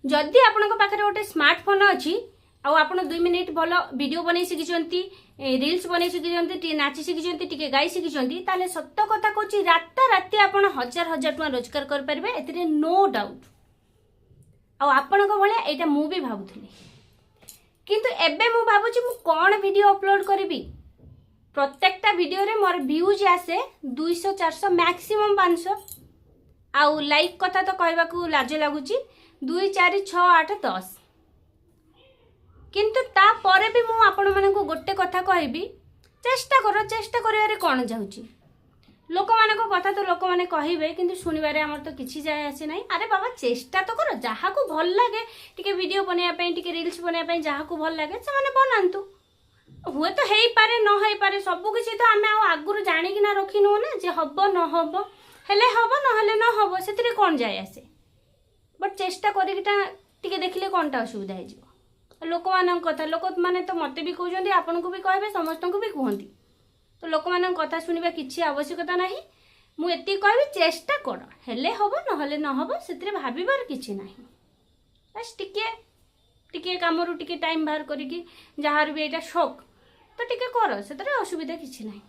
जदि आपण पाखे गोटे स्मार्टफोन अच्छी आप 2 मिनिट भल वीडियो बन शिखी रील्स बन शिखी नाची शिखी टी गाई शिखी ताले सत कथा कहूँ राता राति आप 1000 टଙ୍କା रोजगार करेंगे ए नो डाउट आपण भाया मु भी भावुली किंतु एबे मु भावुची मु कौन वीडियो अपलोड करी प्रत्येकटा वीडियो रे मोर व्यूज आसे 200 400 मैक्सिमम 500 आउ लाइक कथा तो कहबा को लाज लागुची 2 4 6 8 10 किंतु ता परे भी मु आपण मानन को गोटे कथा कहबी चेष्टा करिवारे कौन जाउची लोक मानको कथा तो लोक माने कहिबे किंतु सुनिबारे हमर तो किछि जाय आसे नाही। अरे बाबा चेष्टा तो करो जहा को भल लागे टिके वीडियो बनैया पई टिके रील्स बनैया पई जहा को भल लागे से माने बनांतु हुए तो हेई पारे न हेई पारे सब किछि तो आमे आगुरु जानि कि ना रखिनु ना जे हबो न हबो हेले हबो न हेले न हबो सेतिरे कोन जाय आसे बट चेष्टा करिकिटा टिके देखिले कोनटा असुविधा हे जिवो लोक मानन कथा लोक माने तो मते भी कहउजंदी आपन को भी कहबे समस्त को भी कहंती तो लोक मानन कथा सुनिबा किछि आवश्यकता नाही मु एति कहबी चेष्टा कर हेले हबो न हेले न हबो सेतिरे भाबिबार किछि नाही बस टिके कामरु टिके टाइम बाहर करिकि जहार भी एटा शौक तो टिके कर सेतिरे असुविधा किछि नाही।